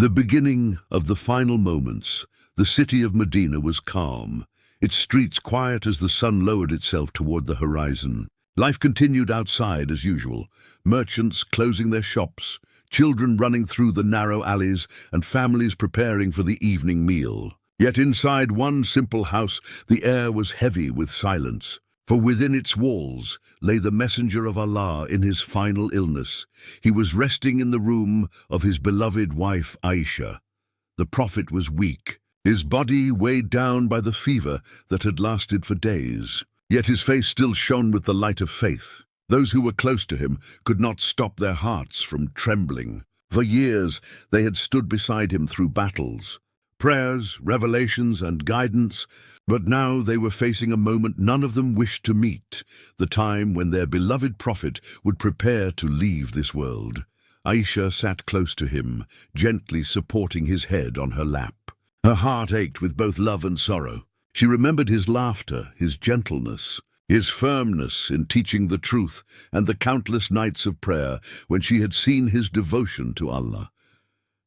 The beginning of the final moments. The city of Medina was calm, its streets quiet as the sun lowered itself toward the horizon. Life continued outside as usual, merchants closing their shops, children running through the narrow alleys, and families preparing for the evening meal. Yet inside one simple house, the air was heavy with silence. For within its walls lay the messenger of Allah in his final illness. He was resting in the room of his beloved wife Aisha. The Prophet was weak, his body weighed down by the fever that had lasted for days. Yet his face still shone with the light of faith. Those who were close to him could not stop their hearts from trembling. For years they had stood beside him through battles, prayers, revelations, and guidance, but now they were facing a moment none of them wished to meet, the time when their beloved Prophet would prepare to leave this world. Aisha sat close to him, gently supporting his head on her lap. Her heart ached with both love and sorrow. She remembered his laughter, his gentleness, his firmness in teaching the truth, and the countless nights of prayer when she had seen his devotion to Allah.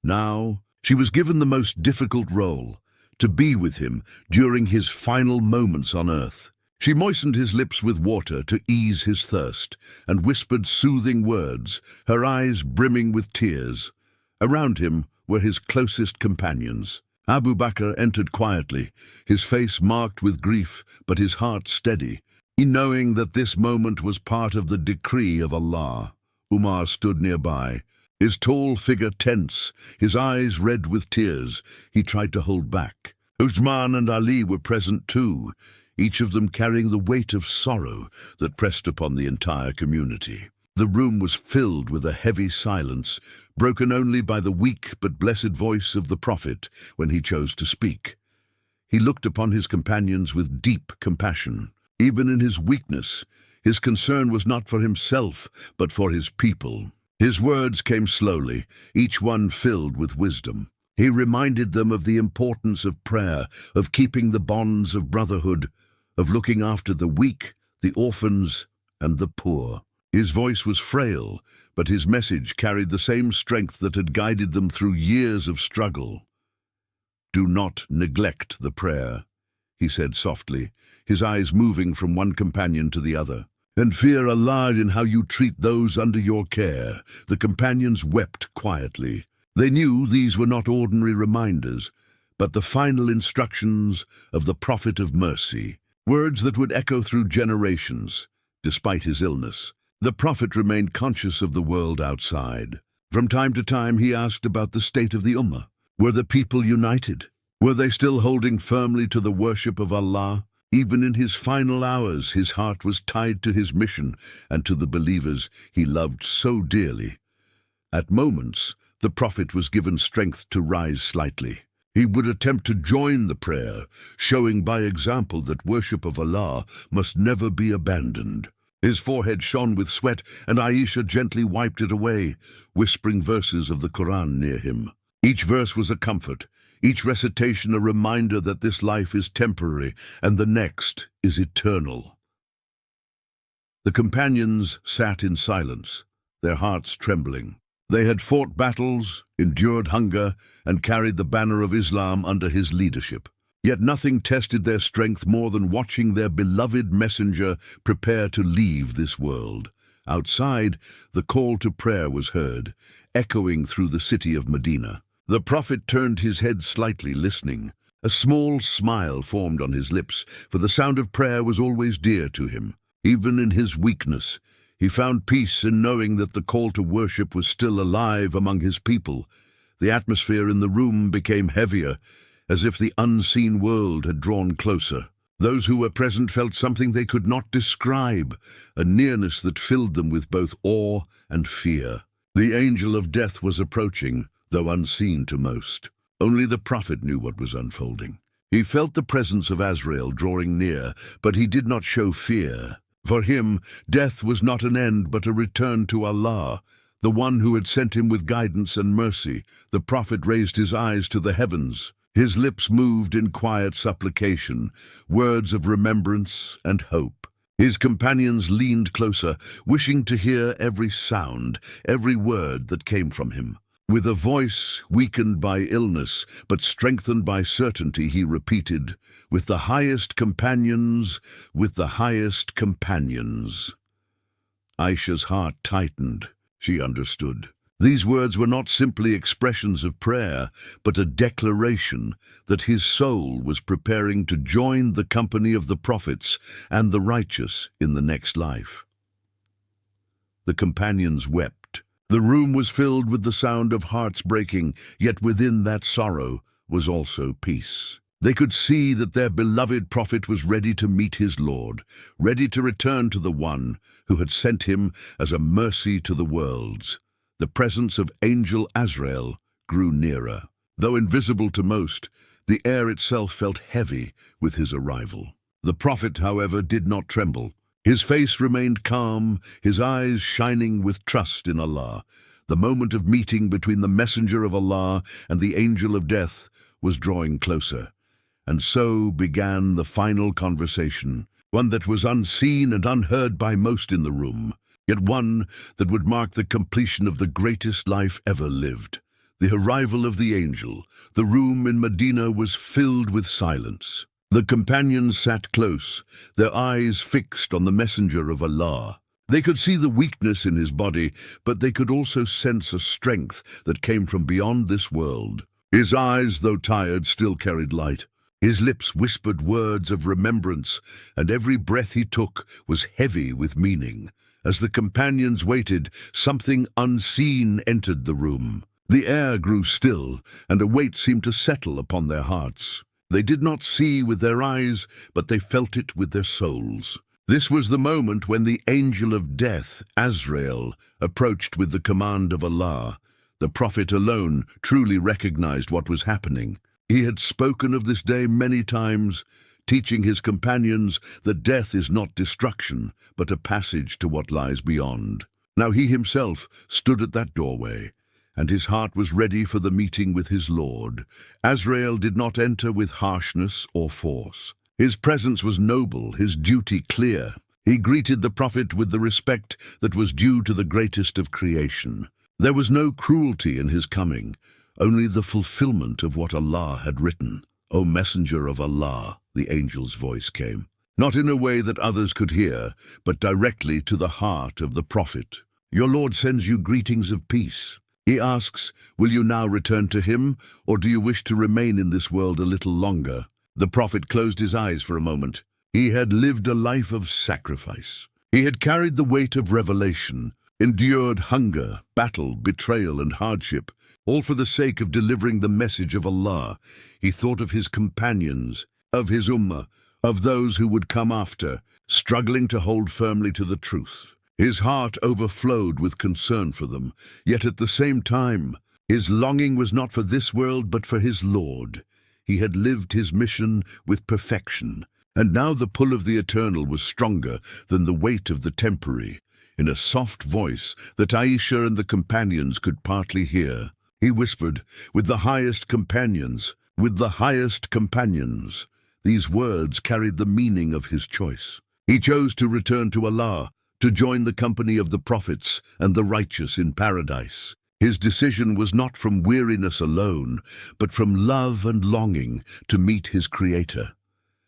Now, she was given the most difficult role, to be with him during his final moments on earth. She moistened his lips with water to ease his thirst, and whispered soothing words, her eyes brimming with tears. Around him were his closest companions. Abu Bakr entered quietly, his face marked with grief, but his heart steady, knowing that this moment was part of the decree of Allah. Umar stood nearby, his tall figure tense, his eyes red with tears. He tried to hold back. Uthman and Ali were present too, each of them carrying the weight of sorrow that pressed upon the entire community. The room was filled with a heavy silence, broken only by the weak but blessed voice of the Prophet when he chose to speak. He looked upon his companions with deep compassion. Even in his weakness, his concern was not for himself, but for his people. His words came slowly, each one filled with wisdom. He reminded them of the importance of prayer, of keeping the bonds of brotherhood, of looking after the weak, the orphans, and the poor. His voice was frail, but his message carried the same strength that had guided them through years of struggle. "Do not neglect the prayer," he said softly, his eyes moving from one companion to the other. "And fear Allah in how you treat those under your care." The companions wept quietly. They knew these were not ordinary reminders, but the final instructions of the Prophet of Mercy, words that would echo through generations, despite his illness. The Prophet remained conscious of the world outside. From time to time he asked about the state of the Ummah. Were the people united? Were they still holding firmly to the worship of Allah? Even in his final hours, his heart was tied to his mission and to the believers he loved so dearly. At moments, the Prophet was given strength to rise slightly. He would attempt to join the prayer, showing by example that worship of Allah must never be abandoned. His forehead shone with sweat, and Aisha gently wiped it away, whispering verses of the Quran near him. Each verse was a comfort, each recitation a reminder that this life is temporary and the next is eternal. The companions sat in silence, their hearts trembling. They had fought battles, endured hunger, and carried the banner of Islam under his leadership. Yet nothing tested their strength more than watching their beloved messenger prepare to leave this world. Outside, the call to prayer was heard, echoing through the city of Medina. The Prophet turned his head slightly, listening. A small smile formed on his lips, for the sound of prayer was always dear to him. Even in his weakness, he found peace in knowing that the call to worship was still alive among his people. The atmosphere in the room became heavier, as if the unseen world had drawn closer. Those who were present felt something they could not describe, a nearness that filled them with both awe and fear. The angel of death was approaching, though unseen to most. Only the Prophet knew what was unfolding. He felt the presence of Azrael drawing near, but he did not show fear. For him, death was not an end but a return to Allah, the one who had sent him with guidance and mercy. The Prophet raised his eyes to the heavens. His lips moved in quiet supplication, words of remembrance and hope. His companions leaned closer, wishing to hear every sound, every word that came from him. With a voice weakened by illness, but strengthened by certainty, he repeated, "With the highest companions, with the highest companions." Aisha's heart tightened. She understood. These words were not simply expressions of prayer, but a declaration that his soul was preparing to join the company of the prophets and the righteous in the next life. The companions wept. The room was filled with the sound of hearts breaking, yet within that sorrow was also peace. They could see that their beloved prophet was ready to meet his Lord, ready to return to the one who had sent him as a mercy to the worlds. The presence of angel Azrael grew nearer. Though invisible to most, the air itself felt heavy with his arrival. The prophet, however, did not tremble. His face remained calm, his eyes shining with trust in Allah. The moment of meeting between the messenger of Allah and the angel of death was drawing closer. And so began the final conversation, one that was unseen and unheard by most in the room, yet one that would mark the completion of the greatest life ever lived. The arrival of the angel. The room in Medina was filled with silence. The companions sat close, their eyes fixed on the messenger of Allah. They could see the weakness in his body, but they could also sense a strength that came from beyond this world. His eyes, though tired, still carried light. His lips whispered words of remembrance, and every breath he took was heavy with meaning. As the companions waited, something unseen entered the room. The air grew still, and a weight seemed to settle upon their hearts. They did not see with their eyes, but they felt it with their souls. This was the moment when the angel of death, Azrael, approached with the command of Allah. The prophet alone truly recognized what was happening. He had spoken of this day many times, teaching his companions that death is not destruction, but a passage to what lies beyond. Now he himself stood at that doorway, and his heart was ready for the meeting with his Lord. Azrael did not enter with harshness or force. His presence was noble, his duty clear. He greeted the prophet with the respect that was due to the greatest of creation. There was no cruelty in his coming, only the fulfillment of what Allah had written. "O messenger of Allah," the angel's voice came, not in a way that others could hear, but directly to the heart of the prophet. "Your Lord sends you greetings of peace. He asks, will you now return to him, or do you wish to remain in this world a little longer?" The prophet closed his eyes for a moment. He had lived a life of sacrifice. He had carried the weight of revelation, endured hunger, battle, betrayal, and hardship, all for the sake of delivering the message of Allah. He thought of his companions, of his ummah, of those who would come after, struggling to hold firmly to the truth. His heart overflowed with concern for them, yet at the same time, his longing was not for this world but for his Lord. He had lived his mission with perfection, and now the pull of the eternal was stronger than the weight of the temporary. In a soft voice that Aisha and the companions could partly hear, he whispered, "With the highest companions, with the highest companions." These words carried the meaning of his choice. He chose to return to Allah, to join the company of the prophets and the righteous in paradise. His decision was not from weariness alone, but from love and longing to meet his Creator.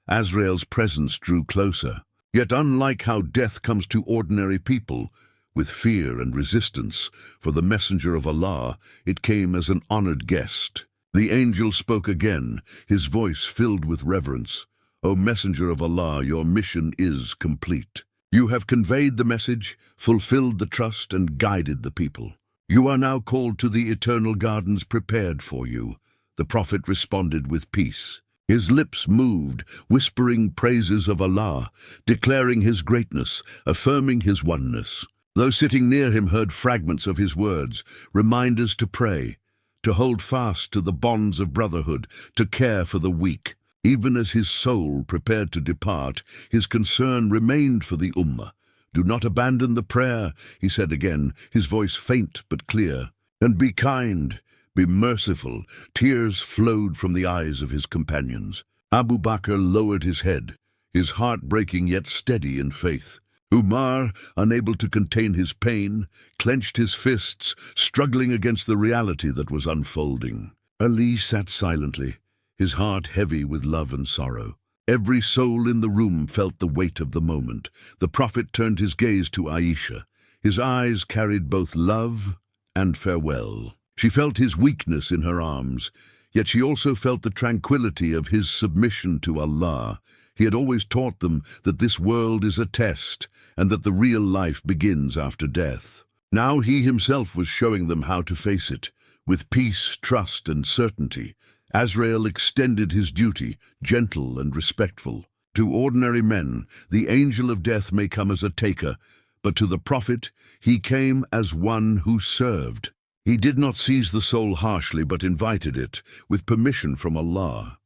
Azrael's presence drew closer. Yet unlike how death comes to ordinary people, with fear and resistance, for the messenger of Allah, it came as an honored guest. The angel spoke again, his voice filled with reverence. "O messenger of Allah, your mission is complete. You have conveyed the message, fulfilled the trust, and guided the people. You are now called to the eternal gardens prepared for you." The prophet responded with peace. His lips moved, whispering praises of Allah, declaring his greatness, affirming his oneness. Those sitting near him heard fragments of his words, reminders to pray, to hold fast to the bonds of brotherhood, to care for the weak. Even as his soul prepared to depart, his concern remained for the ummah. "Do not abandon the prayer," he said again, his voice faint but clear. "And be kind, be merciful." Tears flowed from the eyes of his companions. Abu Bakr lowered his head, his heart breaking yet steady in faith. Umar, unable to contain his pain, clenched his fists, struggling against the reality that was unfolding. Ali sat silently, his heart heavy with love and sorrow. Every soul in the room felt the weight of the moment. The Prophet turned his gaze to Aisha. His eyes carried both love and farewell. She felt his weakness in her arms, yet she also felt the tranquility of his submission to Allah. He had always taught them that this world is a test and that the real life begins after death. Now he himself was showing them how to face it, with peace, trust, and certainty. Azrael extended his duty, gentle and respectful. To ordinary men, the angel of death may come as a taker, but to the Prophet, he came as one who served. He did not seize the soul harshly, but invited it, with permission from Allah.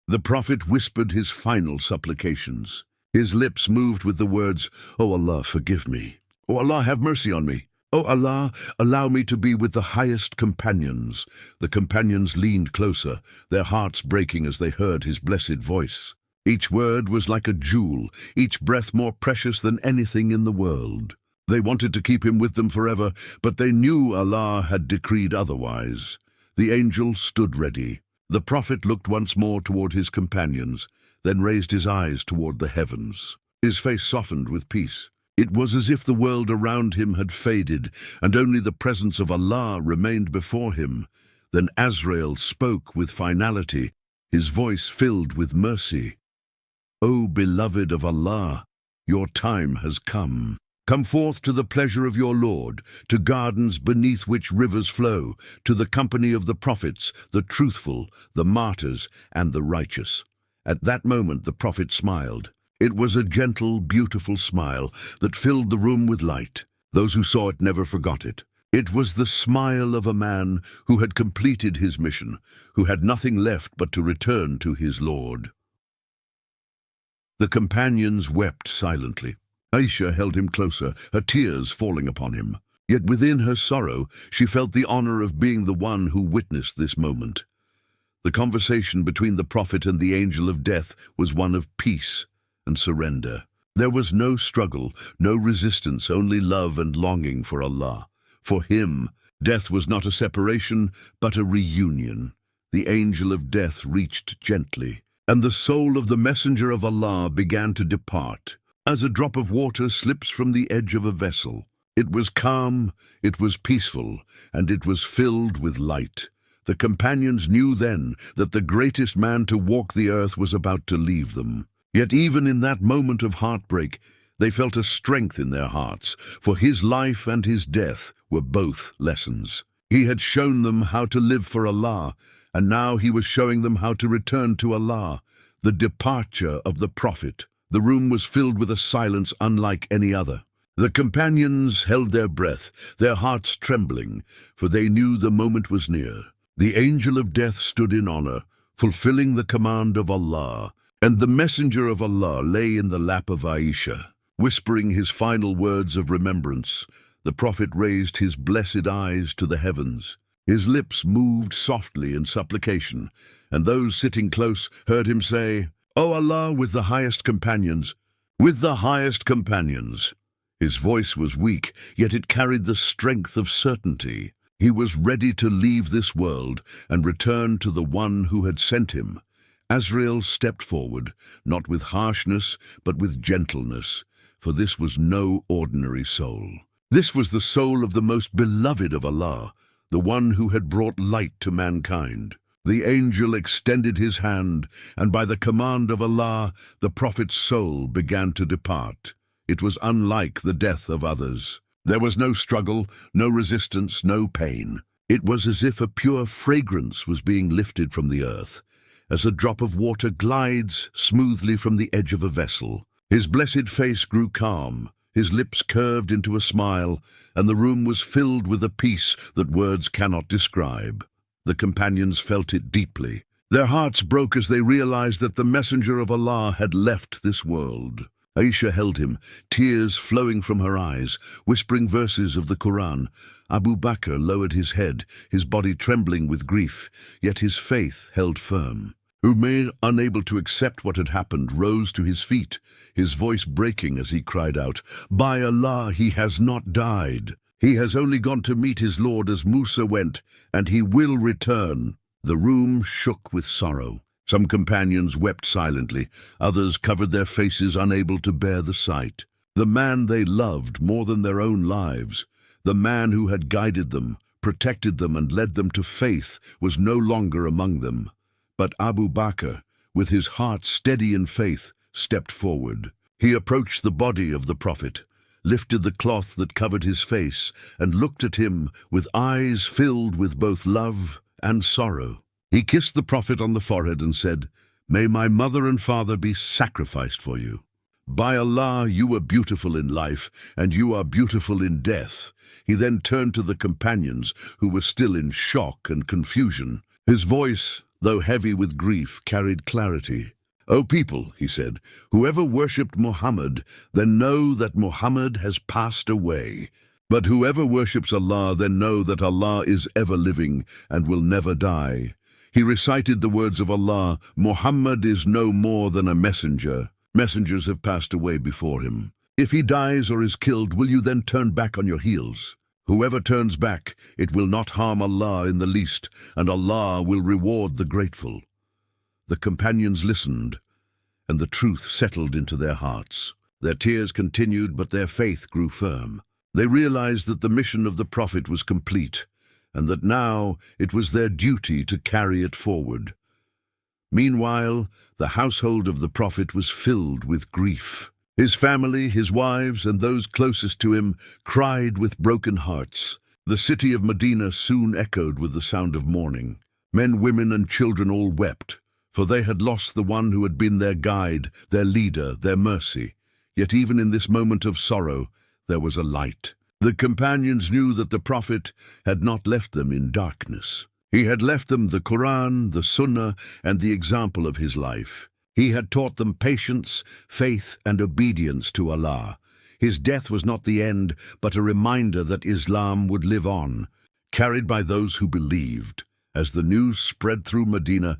The Prophet whispered his final supplications. His lips moved with the words, "O Allah, forgive me. O Allah, have mercy on me. O Allah, allow me to be with the highest companions." The companions leaned closer, their hearts breaking as they heard his blessed voice. Each word was like a jewel, each breath more precious than anything in the world. They wanted to keep him with them forever, but they knew Allah had decreed otherwise. The angel stood ready. The Prophet looked once more toward his companions, then raised his eyes toward the heavens. His face softened with peace. It was as if the world around him had faded, and only the presence of Allah remained before him. Then Azrael spoke with finality, his voice filled with mercy. "O beloved of Allah, your time has come. Come forth to the pleasure of your Lord, to gardens beneath which rivers flow, to the company of the prophets, the truthful, the martyrs, and the righteous." At that moment the Prophet smiled. It was a gentle, beautiful smile that filled the room with light. Those who saw it never forgot it. It was the smile of a man who had completed his mission, who had nothing left but to return to his Lord. The companions wept silently. Aisha held him closer, her tears falling upon him. Yet within her sorrow, she felt the honor of being the one who witnessed this moment. The conversation between the Prophet and the angel of death was one of peace and surrender. There was no struggle, no resistance, only love and longing for Allah. For him, death was not a separation, but a reunion. The angel of death reached gently, and the soul of the messenger of Allah began to depart, as a drop of water slips from the edge of a vessel. It was calm, it was peaceful, and it was filled with light. The companions knew then that the greatest man to walk the earth was about to leave them. Yet even in that moment of heartbreak, they felt a strength in their hearts, for his life and his death were both lessons. He had shown them how to live for Allah, and now he was showing them how to return to Allah. The departure of the Prophet. The room was filled with a silence unlike any other. The companions held their breath, their hearts trembling, for they knew the moment was near. The angel of death stood in honor, fulfilling the command of Allah, and the messenger of Allah lay in the lap of Aisha, whispering his final words of remembrance. The Prophet raised his blessed eyes to the heavens. His lips moved softly in supplication, and those sitting close heard him say, "O Allah, with the highest companions, with the highest companions." His voice was weak, yet it carried the strength of certainty. He was ready to leave this world and return to the one who had sent him. Azrael stepped forward, not with harshness, but with gentleness, for this was no ordinary soul. This was the soul of the most beloved of Allah, the one who had brought light to mankind. The angel extended his hand, and by the command of Allah, the Prophet's soul began to depart. It was unlike the death of others. There was no struggle, no resistance, no pain. It was as if a pure fragrance was being lifted from the earth, as a drop of water glides smoothly from the edge of a vessel. His blessed face grew calm, his lips curved into a smile, and the room was filled with a peace that words cannot describe. The companions felt it deeply. Their hearts broke as they realized that the messenger of Allah had left this world. Aisha held him, tears flowing from her eyes, whispering verses of the Quran. Abu Bakr lowered his head, his body trembling with grief, yet his faith held firm. Umair, unable to accept what had happened, rose to his feet, his voice breaking as he cried out, "By Allah, he has not died. He has only gone to meet his Lord as Musa went, and he will return." The room shook with sorrow. Some companions wept silently, others covered their faces, unable to bear the sight. The man they loved more than their own lives, the man who had guided them, protected them, and led them to faith, was no longer among them. But Abu Bakr, with his heart steady in faith, stepped forward. He approached the body of the Prophet, lifted the cloth that covered his face, and looked at him with eyes filled with both love and sorrow. He kissed the Prophet on the forehead and said, "May my mother and father be sacrificed for you. By Allah, you were beautiful in life, and you are beautiful in death." He then turned to the companions, who were still in shock and confusion. His voice, though heavy with grief, carried clarity. "O people," he said, "whoever worshipped Muhammad, then know that Muhammad has passed away. But whoever worships Allah, then know that Allah is ever living and will never die." He recited the words of Allah, "Muhammad is no more than a messenger. Messengers have passed away before him. If he dies or is killed, will you then turn back on your heels? Whoever turns back, it will not harm Allah in the least, and Allah will reward the grateful." The companions listened, and the truth settled into their hearts. Their tears continued, but their faith grew firm. They realized that the mission of the Prophet was complete, and that now it was their duty to carry it forward. Meanwhile, the household of the Prophet was filled with grief. His family, his wives, and those closest to him cried with broken hearts. The city of Medina soon echoed with the sound of mourning. Men, women, and children all wept, for they had lost the one who had been their guide, their leader, their mercy. Yet even in this moment of sorrow, there was a light. The companions knew that the Prophet had not left them in darkness. He had left them the Quran, the Sunnah, and the example of his life. He had taught them patience, faith, and obedience to Allah. His death was not the end, but a reminder that Islam would live on, carried by those who believed. As the news spread through Medina,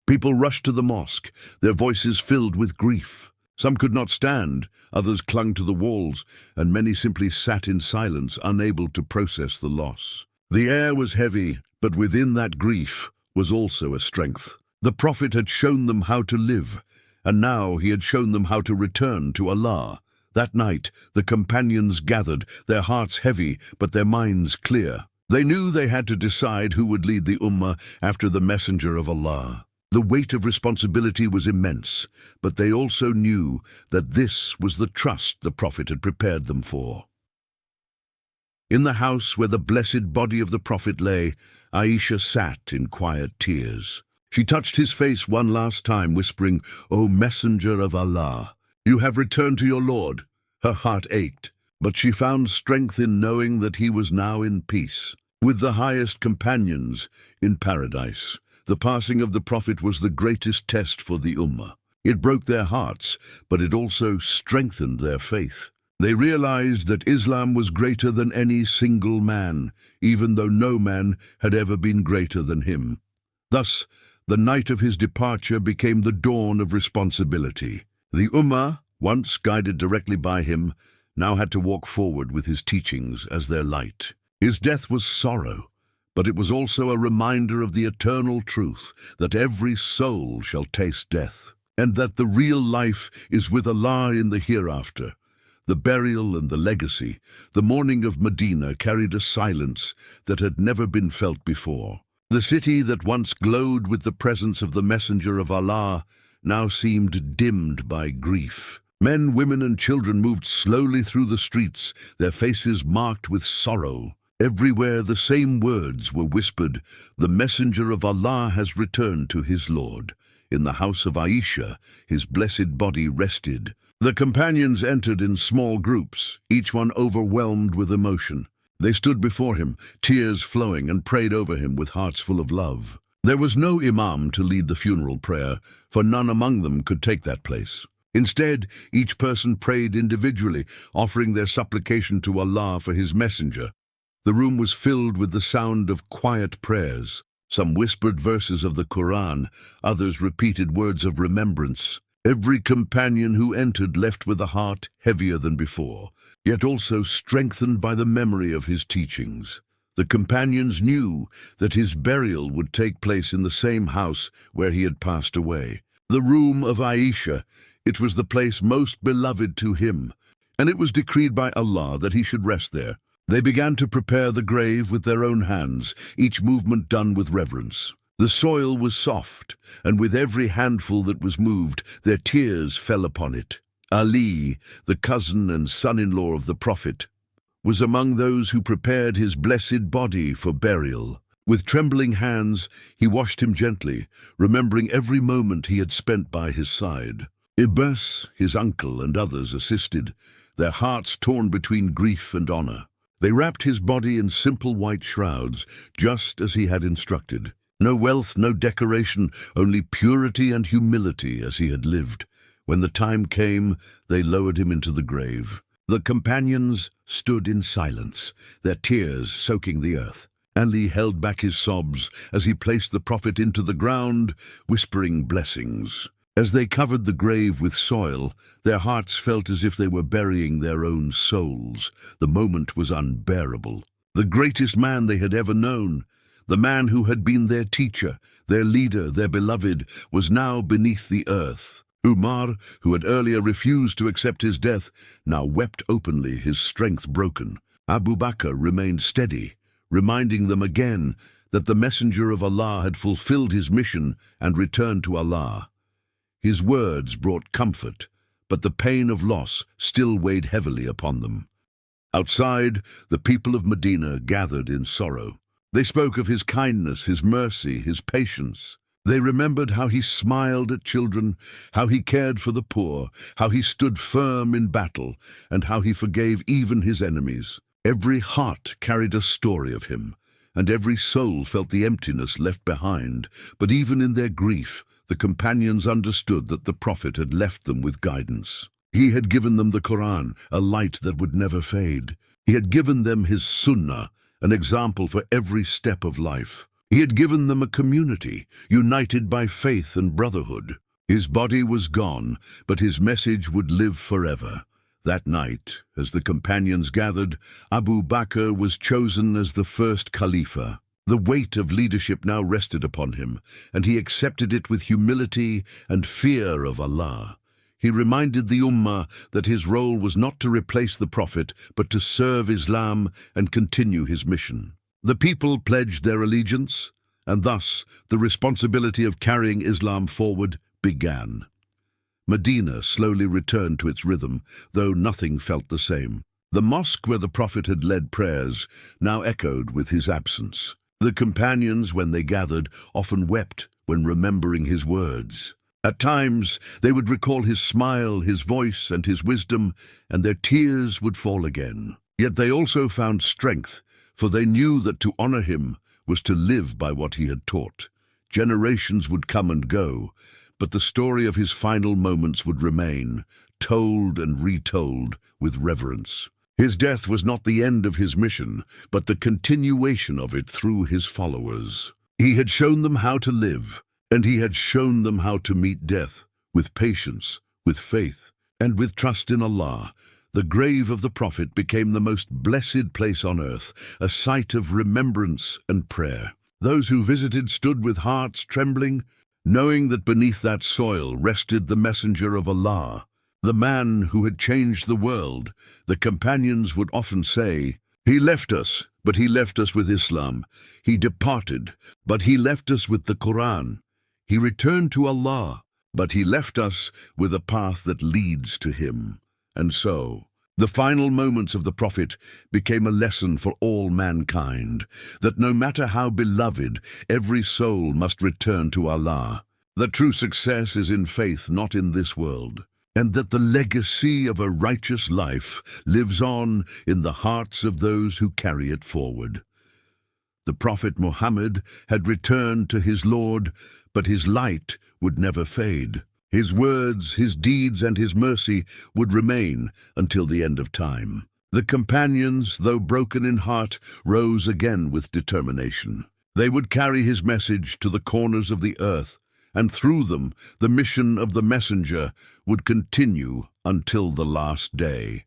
people rushed to the mosque, their voices filled with grief. Some could not stand, others clung to the walls, and many simply sat in silence, unable to process the loss. The air was heavy, but within that grief was also a strength. The Prophet had shown them how to live, and now he had shown them how to return to Allah. That night, the companions gathered, their hearts heavy, but their minds clear. They knew they had to decide who would lead the Ummah after the Messenger of Allah. The weight of responsibility was immense, but they also knew that this was the trust the Prophet had prepared them for. In the house where the blessed body of the Prophet lay, Aisha sat in quiet tears. She touched his face one last time, whispering, "O Messenger of Allah, you have returned to your Lord." Her heart ached, but she found strength in knowing that he was now in peace, with the highest companions in paradise. The passing of the Prophet was the greatest test for the Ummah. It broke their hearts, but it also strengthened their faith. They realized that Islam was greater than any single man, even though no man had ever been greater than him. Thus, the night of his departure became the dawn of responsibility. The Ummah, once guided directly by him, now had to walk forward with his teachings as their light. His death was sorrow, but it was also a reminder of the eternal truth that every soul shall taste death, and that the real life is with Allah in the hereafter. The burial and the legacy, the mourning of Medina carried a silence that had never been felt before. The city that once glowed with the presence of the Messenger of Allah now seemed dimmed by grief. Men, women, and children moved slowly through the streets, their faces marked with sorrow. Everywhere the same words were whispered, "The Messenger of Allah has returned to his Lord." In the house of Aisha, his blessed body rested. The companions entered in small groups, each one overwhelmed with emotion. They stood before him, tears flowing, and prayed over him with hearts full of love. There was no imam to lead the funeral prayer, for none among them could take that place. Instead, each person prayed individually, offering their supplication to Allah for his messenger. The room was filled with the sound of quiet prayers. Some whispered verses of the Quran, others repeated words of remembrance. Every companion who entered left with a heart heavier than before, yet also strengthened by the memory of his teachings. The companions knew that his burial would take place in the same house where he had passed away. The room of Aisha, it was the place most beloved to him, and it was decreed by Allah that he should rest there. They began to prepare the grave with their own hands, each movement done with reverence. The soil was soft, and with every handful that was moved, their tears fell upon it. Ali, the cousin and son-in-law of the Prophet, was among those who prepared his blessed body for burial. With trembling hands, he washed him gently, remembering every moment he had spent by his side. Ibas, his uncle, and others assisted, their hearts torn between grief and honor. They wrapped his body in simple white shrouds, just as he had instructed. No wealth, no decoration, only purity and humility as he had lived. When the time came, they lowered him into the grave. The companions stood in silence, their tears soaking the earth. Ali held back his sobs as he placed the Prophet into the ground, whispering blessings. As they covered the grave with soil, their hearts felt as if they were burying their own souls. The moment was unbearable. The greatest man they had ever known, the man who had been their teacher, their leader, their beloved, was now beneath the earth. Umar, who had earlier refused to accept his death, now wept openly, his strength broken. Abu Bakr remained steady, reminding them again that the messenger of Allah had fulfilled his mission and returned to Allah. His words brought comfort, but the pain of loss still weighed heavily upon them. Outside, the people of Medina gathered in sorrow. They spoke of his kindness, his mercy, his patience. They remembered how he smiled at children, how he cared for the poor, how he stood firm in battle, and how he forgave even his enemies. Every heart carried a story of him, and every soul felt the emptiness left behind. But even in their grief, the companions understood that the Prophet had left them with guidance. He had given them the Quran, a light that would never fade. He had given them his Sunnah, an example for every step of life. He had given them a community, united by faith and brotherhood. His body was gone, but his message would live forever. That night, as the companions gathered, Abu Bakr was chosen as the first Khalifa. The weight of leadership now rested upon him, and he accepted it with humility and fear of Allah. He reminded the Ummah that his role was not to replace the Prophet, but to serve Islam and continue his mission. The people pledged their allegiance, and thus the responsibility of carrying Islam forward began. Medina slowly returned to its rhythm, though nothing felt the same. The mosque where the Prophet had led prayers now echoed with his absence. The companions, when they gathered, often wept when remembering his words. At times, they would recall his smile, his voice, and his wisdom, and their tears would fall again. Yet they also found strength, for they knew that to honor him was to live by what he had taught. Generations would come and go, but the story of his final moments would remain, told and retold with reverence. His death was not the end of his mission, but the continuation of it through his followers. He had shown them how to live, and he had shown them how to meet death, with patience, with faith, and with trust in Allah. The grave of the Prophet became the most blessed place on earth, a site of remembrance and prayer. Those who visited stood with hearts trembling, knowing that beneath that soil rested the messenger of Allah, the man who had changed the world. The companions would often say, "He left us, but he left us with Islam. He departed, but he left us with the Quran. He returned to Allah, but he left us with a path that leads to him." And so, the final moments of the Prophet became a lesson for all mankind, that no matter how beloved, every soul must return to Allah. That true success is in faith, not in this world, and that the legacy of a righteous life lives on in the hearts of those who carry it forward. The Prophet Muhammad had returned to his Lord, but his light would never fade. His words, his deeds, and his mercy would remain until the end of time. The companions, though broken in heart, rose again with determination. They would carry his message to the corners of the earth, and through them, the mission of the messenger would continue until the last day.